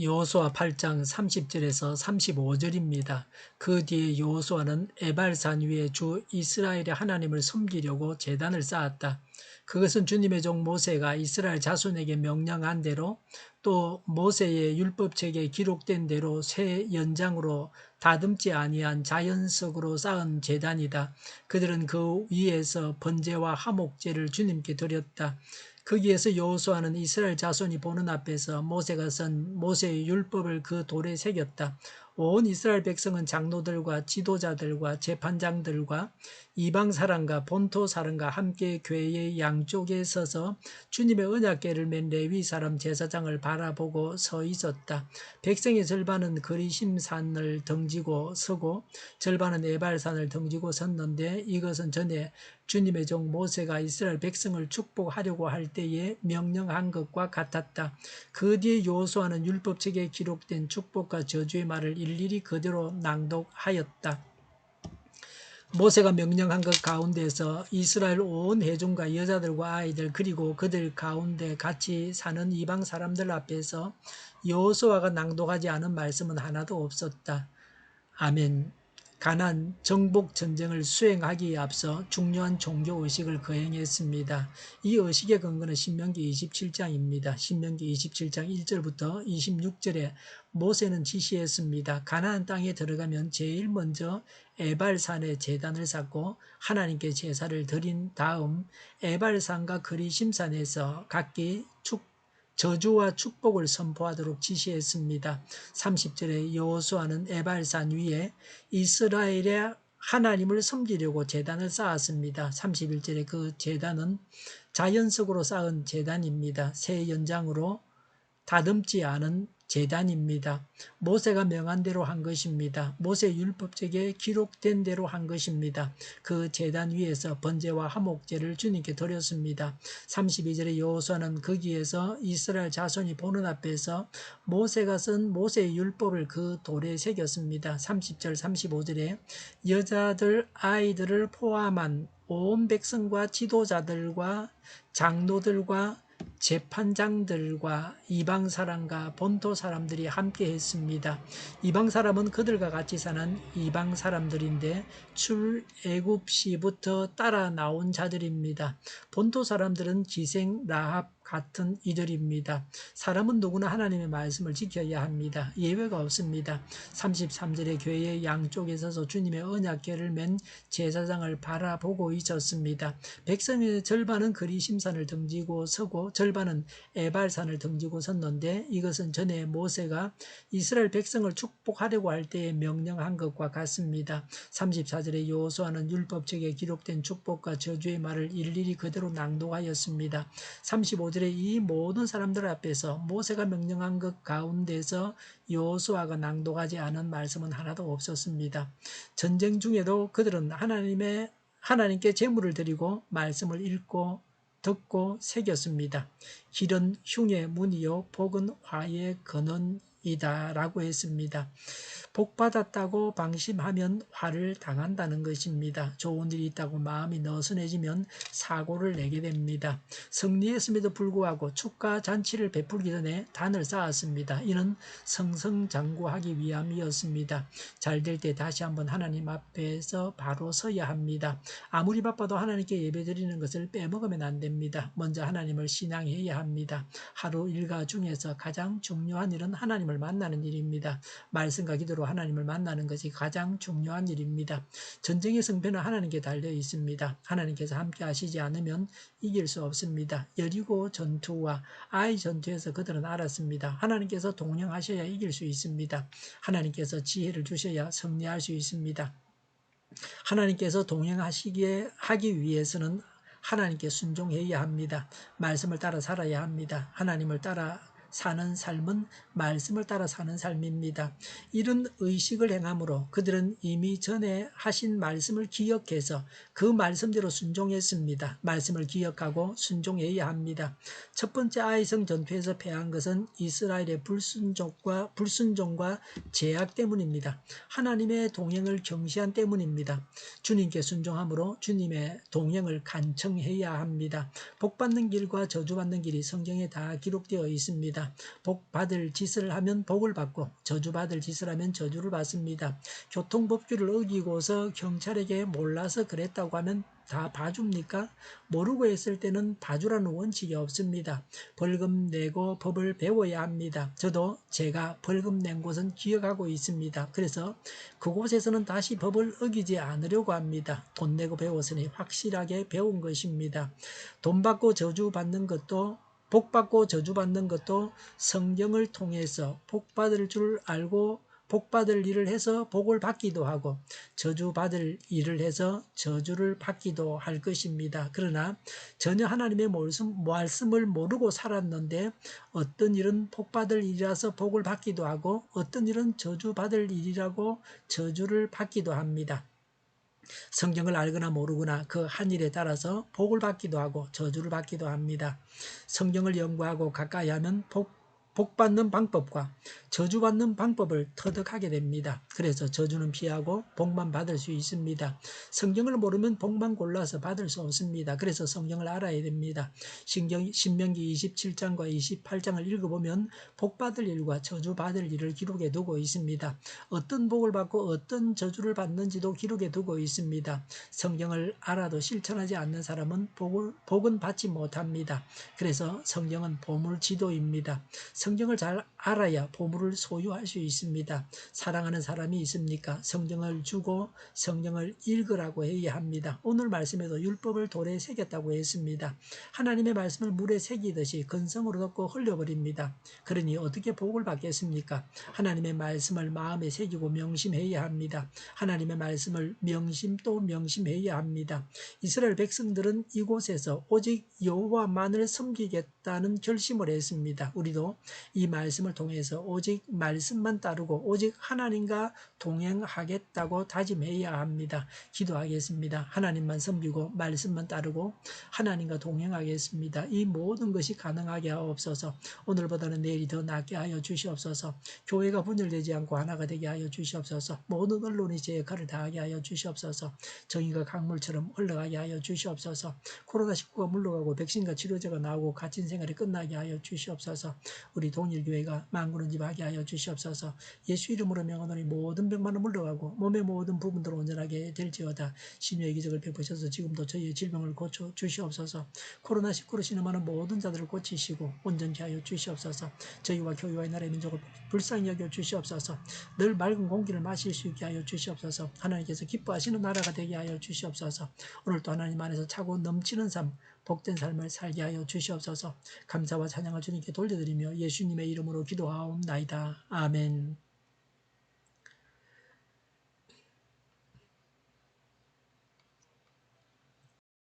여호수아 8장 30절에서 35절입니다. 그 뒤에 여호수아는 에발산 위에 주 이스라엘의 하나님을 섬기려고 제단을 쌓았다. 그것은 주님의 종 모세가 이스라엘 자손에게 명령한 대로 또 모세의 율법책에 기록된 대로 새 연장으로 다듬지 아니한 자연석으로 쌓은 제단이다. 그들은 그 위에서 번제와 화목제를 주님께 드렸다. 거기에서 여호수아는 이스라엘 자손이 보는 앞에서 모세가 쓴 모세의 율법을 그 돌에 새겼다. 온 이스라엘 백성은 장로들과 지도자들과 재판장들과 이방 사람과 본토 사람과 함께 교회의 양쪽에 서서 주님의 언약궤를 맨 레위 사람 제사장을 바라보고 서 있었다. 백성의 절반은 그리심산을 등지고 서고 절반은 에발산을 등지고 섰는데 이것은 전에 주님의 종 모세가 이스라엘 백성을 축복하려고 할 때에 명령한 것과 같았다. 그 뒤에 여호수아는 율법책에 기록된 축복과 저주의 말을 일일이 그대로 낭독하였다. 모세가 명령한 것 가운데서 이스라엘 온 회중과 여자들과 아이들 그리고 그들 가운데 같이 사는 이방 사람들 앞에서 여호수아가 낭독하지 않은 말씀은 하나도 없었다. 아멘. 가나안 정복 전쟁을 수행하기에 앞서 중요한 종교 의식을 거행했습니다. 이 의식의 근거는 신명기 27장입니다. 신명기 27장 1절부터 26절에 모세는 지시했습니다. 가나안 땅에 들어가면 제일 먼저 에발산에 제단을 쌓고 하나님께 제사를 드린 다음 에발산과 그리심산에서 각기 저주와 축복을 선포하도록 지시했습니다. 30절에 여호수아는 에발산 위에 이스라엘의 하나님을 섬기려고 제단을 쌓았습니다. 31절에 그 제단은 자연석으로 쌓은 제단입니다. 새 연장으로 다듬지 않은 제단입니다. 모세가 명한 대로 한 것입니다. 모세 율법책에 기록된 대로 한 것입니다. 그 제단 위에서 번제와 화목제를 주님께 드렸습니다. 32절에 여호수아는 거기에서 이스라엘 자손이 보는 앞에서 모세가 쓴 모세의 율법을 그 돌에 새겼습니다. 30절 35절에 여자들 아이들을 포함한 온 백성과 지도자들과 장로들과 재판장들과 이방 사람과 본토 사람들이 함께 했습니다. 이방 사람은 그들과 같이 사는 이방 사람들인데 출애굽시부터 따라 나온 자들입니다. 본토 사람들은 기생 라합 같은 이들입니다. 사람은 누구나 하나님의 말씀을 지켜야 합니다. 예외가 없습니다. 33절에 교회의 양쪽에 서서 주님의 언약궤를 맨 제사장을 바라보고 있었습니다. 백성의 절반은 그리심산을 등지고 서고 절반은 에발산을 등지고 섰는데 이것은 전에 모세가 이스라엘 백성을 축복하려고 할 때에 명령한 것과 같습니다. 34절에 여호수아는 율법책에 기록된 축복과 저주의 말을 일일이 그대로 낭독하였습니다. 35절에 이 모든 사람들 앞에서 모세가 명령한 것 가운데서 여호수아가 낭독하지 않은 말씀은 하나도 없었습니다. 전쟁 중에도 그들은 하나님께 제물을 드리고 말씀을 읽고 듣고 새겼습니다. 길은 흉의 문이요 복은 화의 근원이다 라고 했습니다. 복받았다고 방심하면 화를 당한다는 것입니다. 좋은 일이 있다고 마음이 느슨해지면 사고를 내게 됩니다. 승리했음에도 불구하고 축가 잔치를 베풀기 전에 단을 쌓았습니다. 이는 승승장구하기 위함이었습니다. 잘 될 때 다시 한번 하나님 앞에서 바로 서야 합니다. 아무리 바빠도 하나님께 예배드리는 것을 빼먹으면 안 됩니다. 먼저 하나님을 신앙해야 합니다. 하루 일과 중에서 가장 중요한 일은 하나님을 만나는 일입니다. 말씀과 기도로 하나님을 만나는 것이 가장 중요한 일입니다. 전쟁의 승패는 하나님께 달려 있습니다. 하나님께서 함께 하시지 않으면 이길 수 없습니다. 여리고 전투와 아이 전투에서 그들은 알았습니다. 하나님께서 동행하셔야 이길 수 있습니다. 하나님께서 지혜를 주셔야 승리할 수 있습니다. 하나님께서 하기 위해서는 하나님께 순종해야 합니다. 말씀을 따라 살아야 합니다. 하나님을 따라 사는 삶은 말씀을 따라 사는 삶입니다. 이런 의식을 행함으로 그들은 이미 전에 하신 말씀을 기억해서 그 말씀대로 순종했습니다. 말씀을 기억하고 순종해야 합니다. 첫 번째 아이성 전투에서 패한 것은 이스라엘의 불순종과 제약 때문입니다. 하나님의 동행을 경시한 때문입니다. 주님께 순종함으로 주님의 동행을 간청해야 합니다. 복받는 길과 저주받는 길이 성경에 다 기록되어 있습니다. 있습니다. 복 받을 짓을 하면 복을 받고 저주 받을 짓을 하면 저주를 받습니다. 교통법규를 어기고서 경찰에게 몰라서 그랬다고 하면 다 봐줍니까? 모르고 했을 때는 봐주라는 원칙이 없습니다. 벌금 내고 법을 배워야 합니다. 저도 제가 벌금 낸 곳은 기억하고 있습니다. 그래서 그곳에서는 다시 법을 어기지 않으려고 합니다. 돈 내고 배웠으니 확실하게 배운 것입니다. 돈 받고 저주받는 것도 복 받고 저주받는 것도 성경을 통해서 복 받을 줄 알고 복 받을 일을 해서 복을 받기도 하고 저주받을 일을 해서 저주를 받기도 할 것입니다. 그러나 전혀 하나님의 말씀을 모르고 살았는데 어떤 일은 복 받을 일이라서 복을 받기도 하고 어떤 일은 저주받을 일이라고 저주를 받기도 합니다. 성경을 알거나 모르거나 그 한 일에 따라서 복을 받기도 하고 저주를 받기도 합니다. 성경을 연구하고 가까이 하면 복받는 방법과 저주받는 방법을 터득하게 됩니다. 그래서 저주는 피하고 복만 받을 수 있습니다. 성경을 모르면 복만 골라서 받을 수 없습니다. 그래서 성경을 알아야 됩니다. 신명기 27장과 28장을 읽어보면 복받을 일과 저주받을 일을 기록해 두고 있습니다. 어떤 복을 받고 어떤 저주를 받는지도 기록해 두고 있습니다. 성경을 알아도 실천하지 않는 사람은 복은 받지 못합니다. 그래서 성경은 보물지도입니다. 성경을 잘 알아야 보물을 소유할 수 있습니다. 사랑하는 사람이 있습니까? 성경을 주고 성경을 읽으라고 해야 합니다. 오늘 말씀에도 율법을 돌에 새겼다고 했습니다. 하나님의 말씀을 물에 새기듯이 근성으로 덮고 흘려버립니다. 그러니 어떻게 복을 받겠습니까? 하나님의 말씀을 마음에 새기고 명심해야 합니다. 하나님의 말씀을 명심 또 명심해야 합니다. 이스라엘 백성들은 이곳에서 오직 여호와만을 섬기겠다는 결심을 했습니다. 우리도 이 말씀을 통해서 오직 말씀만 따르고 오직 하나님과 동행하겠다고 다짐해야 합니다. 기도하겠습니다. 하나님만 섬기고 말씀만 따르고 하나님과 동행하겠습니다. 이 모든 것이 가능하게 하옵소서. 오늘보다는 내일이 더 낫게 하여 주시옵소서. 교회가 분열되지 않고 하나가 되게 하여 주시옵소서. 모든 언론이 제 역할을 다하게 하여 주시옵소서. 정의가 강물처럼 흘러가게 하여 주시옵소서. 코로나19가 물러가고 백신과 치료제가 나오고 갇힌 생활이 끝나게 하여 주시옵소서. 우리 동일교회가 만군은집하게 하여 주시옵소서. 예수 이름으로 명하노니 모든 병만은 물러가고 몸의 모든 부분들 온전하게 될지어다. 신유의 기적을 베푸셔서 지금도 저희의 질병을 고쳐 주시옵소서. 코로나19로 신음하는 모든 자들을 고치시고 온전케 하여 주시옵소서. 저희와 교회와 나라의 민족을 불쌍히 여겨 주시옵소서. 늘 맑은 공기를 마실 수 있게 하여 주시옵소서. 하나님께서 기뻐하시는 나라가 되게 하여 주시옵소서. 오늘도 하나님 안에서 차고 넘치는 삶, 복된 삶을 살게 하여 주시옵소서. 감사와 찬양을 주님께 돌려드리며 예수님의 이름으로 기도하옵나이다. 아멘.